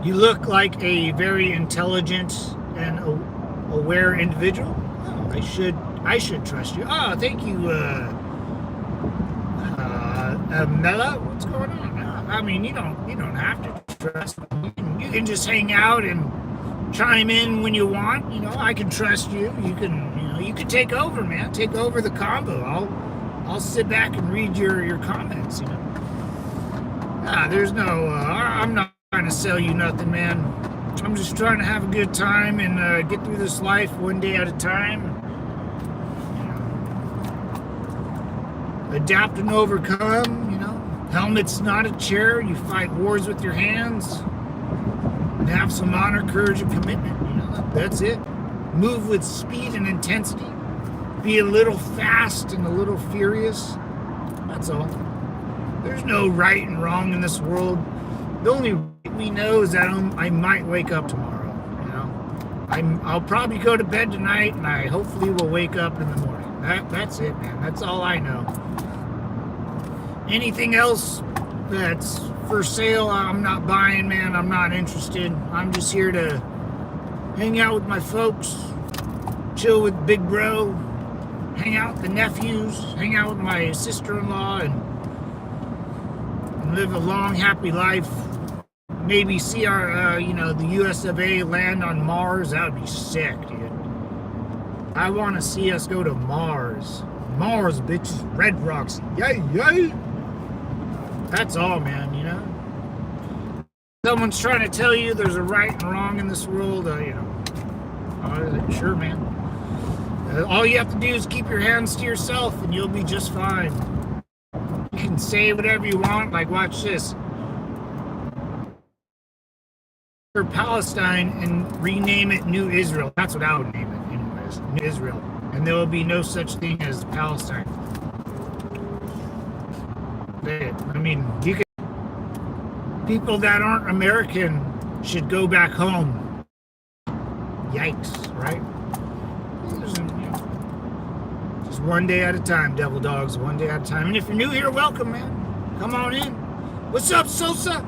You look like a very intelligent and aware individual. Oh, I should trust you. Oh, thank you, Mela. What's going on? I mean, you don't have to trust. You can just hang out and chime in when you want. I can trust you. You can take over, man. Take over the combo. I'll sit back and read your comments. There's no. I'm not trying to sell you nothing, man. I'm just trying to have a good time and get through this life one day at a time. Adapt and overcome. Helmet's not a chair. You fight wars with your hands. And have some honor, courage, and commitment. That's it. Move with speed and intensity. Be a little fast and a little furious. That's all. There's no right and wrong in this world. The only right we know is that I might wake up tomorrow. I'll probably go to bed tonight, and I hopefully will wake up in the morning. That's it, man. That's all I know. Anything else that's for sale, I'm not buying, man. I'm not interested. I'm just here to hang out with my folks, chill with Big Bro, hang out with the nephews, hang out with my sister-in-law, and live a long, happy life. Maybe see our, the US of A land on Mars. That would be sick, dude. I want to see us go to Mars. Mars, bitches. Red rocks. Yay, yay. That's all, man, Someone's trying to tell you there's a right and wrong in this world, sure, man. All you have to do is keep your hands to yourself and you'll be just fine. You can say whatever you want, like watch this. For Palestine and rename it New Israel. That's what I would name it anyways, New Israel. And there will be no such thing as Palestine. I mean, people that aren't American should go back home. Yikes, right? Just one day at a time, devil dogs, one day at a time. And if you're new here, welcome, man. Come on in. What's up, Sosa?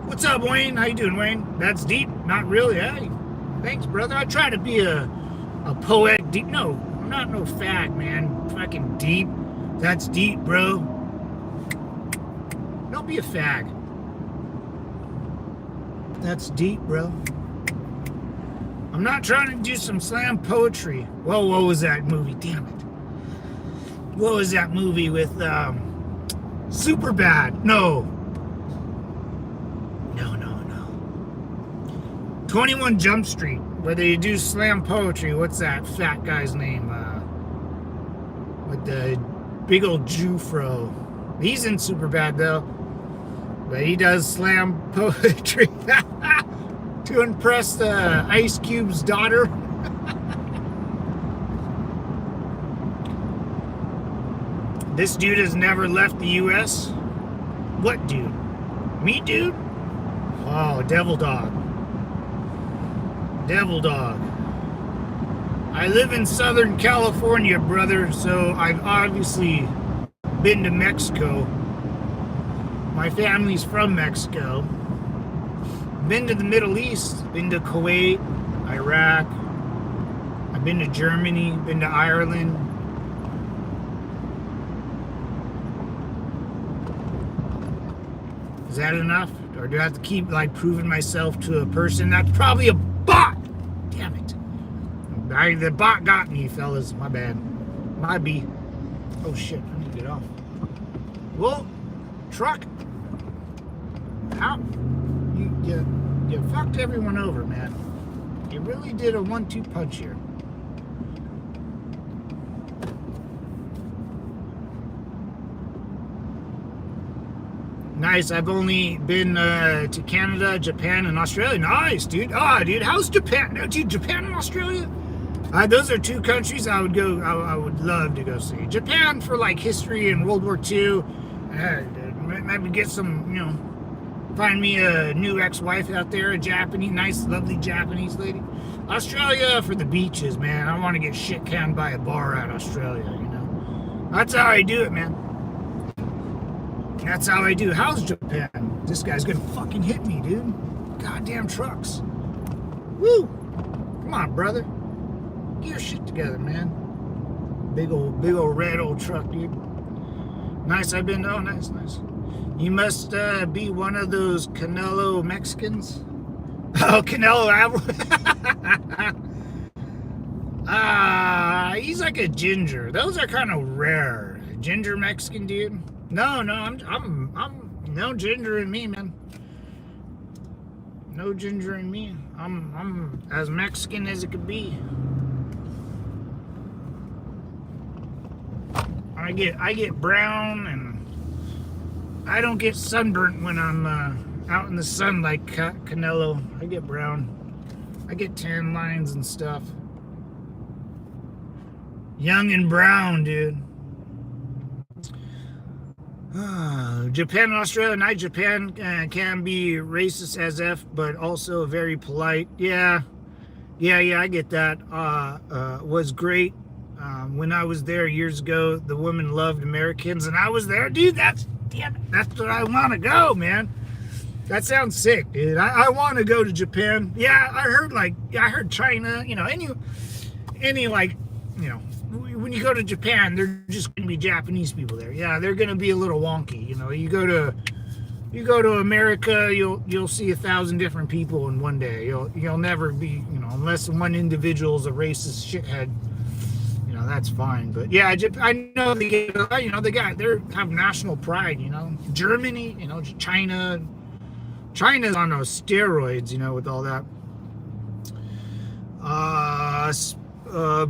What's up, Wayne? How you doing, Wayne? That's deep. Not really. Hey, thanks, brother. I try to be a poetic deep. No, I'm not no fag, man. Fucking deep. That's deep, bro. Don't be a fag. That's deep, bro. I'm not trying to do some slam poetry. Whoa, what was that movie? Damn it. What was that movie with Superbad? No. 21 Jump Street, where they do slam poetry. What's that fat guy's name? With the big old Jew fro. He's in Superbad though. But he does slam poetry to impress the Ice Cube's daughter. This dude has never left the US. What dude? Me, dude? Oh, Devil Dog. Devil Dog. I live in Southern California, brother, so I've obviously been to Mexico. My family's from Mexico. Been to the Middle East, been to Kuwait, Iraq. I've been to Germany, been to Ireland. Is that enough? Or do I have to keep proving myself to a person that's probably a bot? Damn it. The bot got me, fellas. My bad. My B. Oh shit, I need to get off. Whoa, truck. How? You fucked everyone over, man. You really did a 1-2 punch here. Nice. I've only been to Canada, Japan, and Australia. Nice, dude. Oh, dude, how's Japan? Dude, Japan and Australia? Those are two countries I would go. I would love to go see. Japan for history and World War II. Maybe get some, find me a new ex-wife out there, a Japanese, nice, lovely Japanese lady. Australia for the beaches, man. I want to get shit canned by a bar out Australia, That's how I do it, man. That's how I do. How's Japan? This guy's gonna fucking hit me, dude. Goddamn trucks. Woo! Come on, brother. Get your shit together, man. Big old red old truck, dude. Nice, I've been, oh, nice. You must be one of those Canelo Mexicans. Oh, Canelo he's like a ginger. Those are kind of rare. Ginger Mexican dude. No, I'm no ginger in me, man. No ginger in me. I'm as Mexican as it could be. I get brown, and I don't get sunburnt when I'm out in the sun like Canelo. I get brown. I get tan lines and stuff. Young and brown, dude. Japan and Australia. Night Japan can be racist as F, but also very polite. Yeah, I get that. Was great. When I was there years ago, the women loved Americans, and I was there, dude. That's what I want to go, man. That sounds sick, dude. I want to go to Japan. Yeah, I heard China. You know, any like, you know, when you go to Japan, they're just gonna be Japanese people there. Yeah, they're gonna be a little wonky. You know, you go to America, you'll see 1,000 different people in one day. You'll never be, you know, unless one individual's a racist shithead. You know, that's fine. But yeah, I know they get, you know, they have national pride. You know, Germany, you know, China's on those steroids. You know, with all that.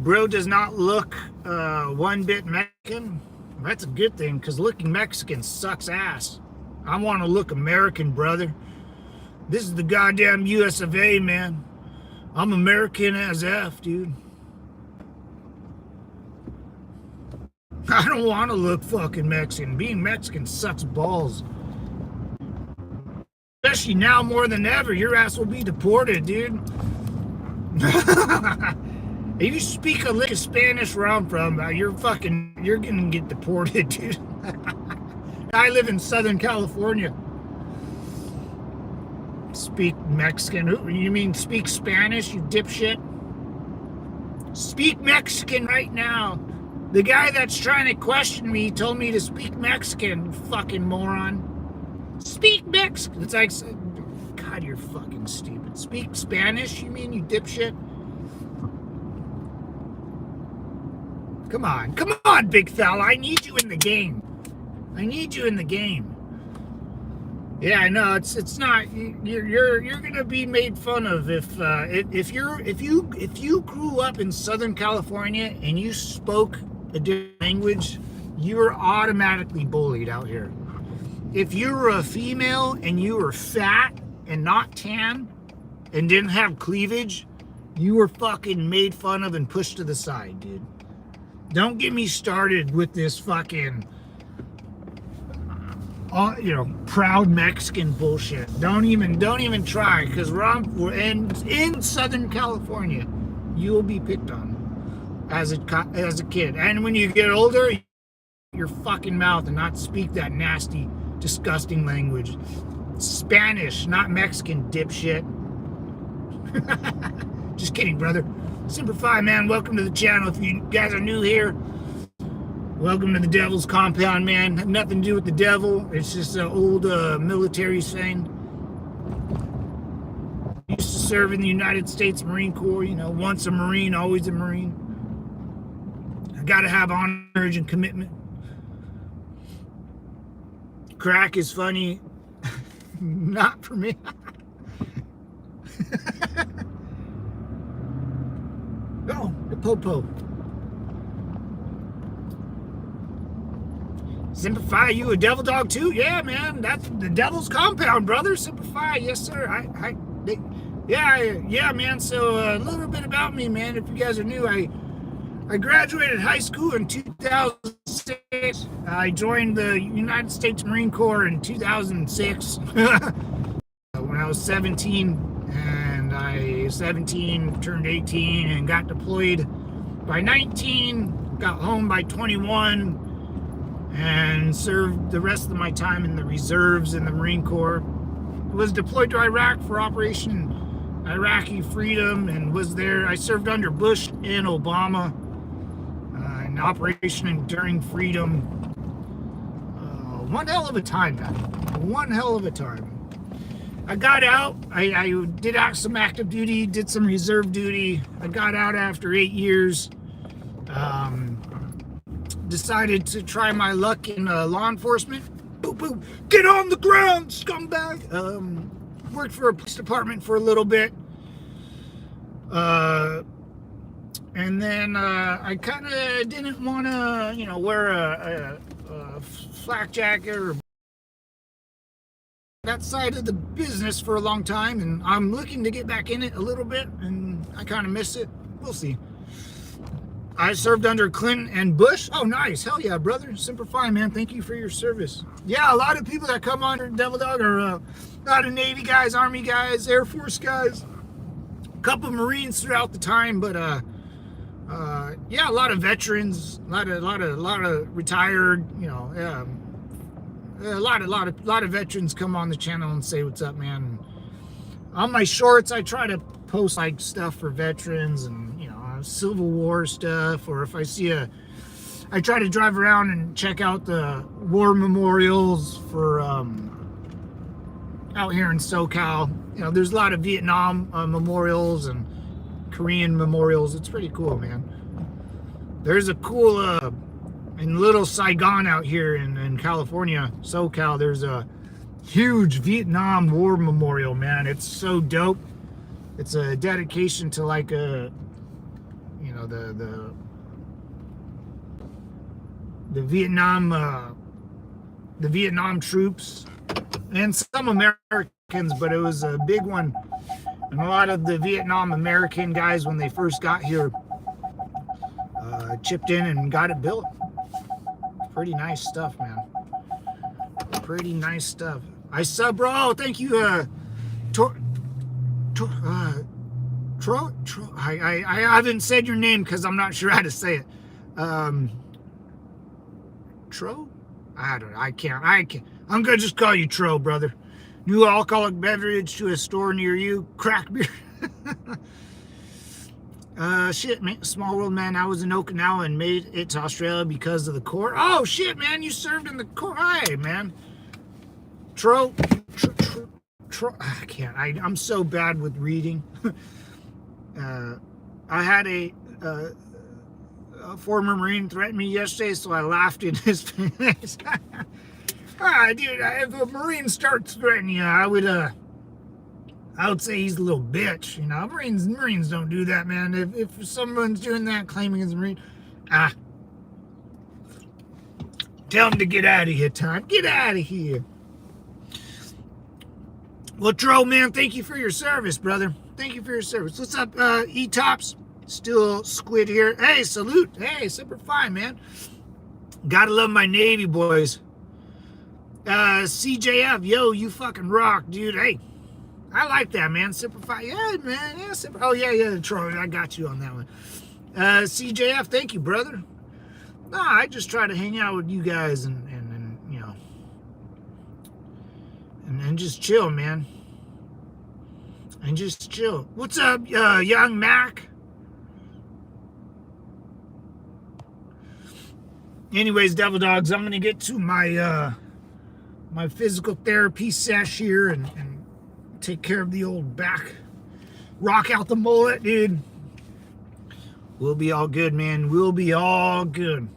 Bro does not look one bit Mexican. That's a good thing, because looking Mexican sucks ass. I want to look American, brother. This is the goddamn US of A, man. I'm American as F, dude. I don't want to look fucking Mexican. Being Mexican sucks balls. Especially now more than ever. Your ass will be deported, dude. If you speak a lick of Spanish where I'm from, you're gonna get deported, dude. I live in Southern California. Speak Mexican? You mean speak Spanish, you dipshit? Speak Mexican right now. The guy that's trying to question me told me to speak Mexican, fucking moron. Speak Mexican. It's like, God, you're fucking stupid. Speak Spanish, you mean, you dipshit? Come on, big fella. I need you in the game. Yeah, I know. It's not. You're gonna be made fun of if you grew up in Southern California and you spoke a different language, you were automatically bullied out here. If you were a female and you were fat and not tan and didn't have cleavage, you were fucking made fun of and pushed to the side, dude. Don't get me started with this fucking, you know, proud Mexican bullshit. Don't even try, because we're in Southern California. You will be picked on as a kid, and when you get older, your fucking mouth and not speak that nasty, disgusting language. Spanish, not Mexican, dipshit. Just kidding, brother. Semper Fi, man, welcome to the channel. If you guys are new here, welcome to the Devil's Compound, man. Have nothing to do with the devil. It's just an old military saying. Used to serve in the United States Marine Corps, you know, once a Marine, always a Marine. I gotta have honor, courage, and commitment. Crack is funny. Not for me. Oh, the popo. Semper Fi, you a devil dog too? Yeah, man. That's the Devil's Compound, brother. Semper Fi, yes, sir. Yeah, man. So a little bit about me, man. If you guys are new, I graduated high school in 2006. I joined the United States Marine Corps in 2006 when I was 17. And I 17, turned 18, and got deployed by 19, got home by 21, and served the rest of my time in the reserves in the Marine Corps. Was deployed to Iraq for Operation Iraqi Freedom, and was there. I served under Bush and Obama in Operation Enduring Freedom. One hell of a time, man. One hell of a time. I got out. I did some active duty, did some reserve duty. I got out after 8 years. Decided to try my luck in law enforcement. Boo boo, get on the ground, scumbag. Worked for a police department for a little bit. And then I kind of didn't want to, wear a flak jacket or that side of the business for a long time, and I'm looking to get back in it a little bit, and I kind of miss it. We'll see. I served under Clinton and Bush. Oh, nice. Hell yeah, brother. Semper Fi, man. Thank you for your service. Yeah, a lot of people that come on Devil Dog are a lot of Navy guys, Army guys, Air Force guys, a couple of Marines throughout the time, but yeah, a lot of veterans, a lot of retired, a lot of veterans come on the channel and say what's up, man. On my shorts, I try to post like stuff for veterans and Civil War stuff, or if I see I try to drive around and check out the war memorials for out here in SoCal. There's a lot of Vietnam memorials and Korean memorials. It's pretty cool, man. There's a cool in Little Saigon out here in California, SoCal. There's a huge Vietnam War memorial, man. It's so dope. It's a dedication to like the Vietnam troops and some Americans, but it was a big one. And a lot of the Vietnam American guys, when they first got here, chipped in and got it built. Pretty nice stuff, man. Pretty nice stuff. I sub, bro. Oh, thank you, I haven't said your name because I'm not sure how to say it. Tro? I don't know. I can't. I'm gonna just call you Tro, brother. New alcoholic beverage to a store near you. Crack beer. Shit, man. Small world, man. I was in Okinawa and made it to Australia because of the Corps. Oh, shit, man. You served in the Corps. Hi, man. Tro. I can't. I'm so bad with reading. I had a former Marine threaten me yesterday, so I laughed in his face. Dude, if a Marine starts threatening you, I would say he's a little bitch. Marines don't do that, man. If someone's doing that, claiming he's a Marine, tell him to get out of here, Tom. Get out of here. Well, Tro, man, thank you for your service, brother. Thank you for your service. What's up, E-Tops? Still squid here. Hey, salute. Hey, super fine, man. Gotta love my Navy boys. CJF, yo, you fucking rock, dude. Hey, I like that, man. Super fine. Yeah, man. Yeah, super. Oh, yeah, Troy. I got you on that one. CJF, thank you, brother. Nah, I just try to hang out with you guys and just chill, man. And just chill. What's up, young Mac? Anyways, Devil Dogs, I'm gonna get to my my physical therapy sesh here and take care of the old back. Rock out the mullet, dude. We'll be all good, man. We'll be all good.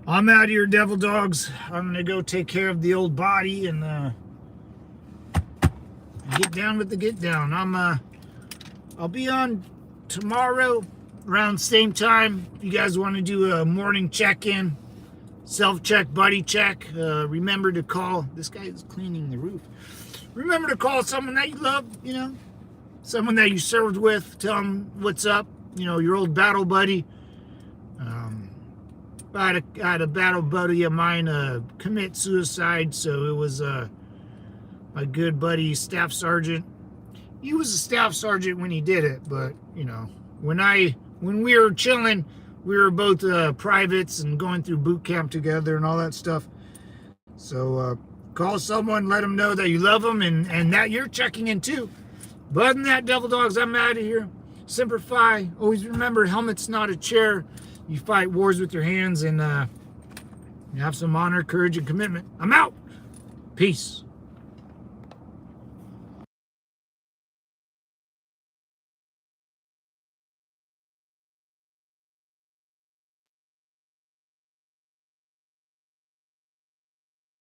I'm out here, Devil Dogs. I'm gonna go take care of the old body and get down with the get down. I'll be on tomorrow around the same time. If you guys want to do a morning check-in, self-check, buddy check, remember to call. This guy is cleaning the roof. Remember to call someone that you love, someone that you served with. Tell them what's up, your old battle buddy. I had a battle buddy of mine commit suicide, so it was my good buddy, Staff Sergeant. He was a Staff Sergeant when he did it, but when we were chilling We were both privates and going through boot camp together and all that stuff. So call someone, let them know that you love them and that you're checking in too. But other than that, Devil Dogs, I'm out of here. Semper Fi. Always remember, helmet's not a chair. You fight wars with your hands and you have some honor, courage, and commitment. I'm out. Peace.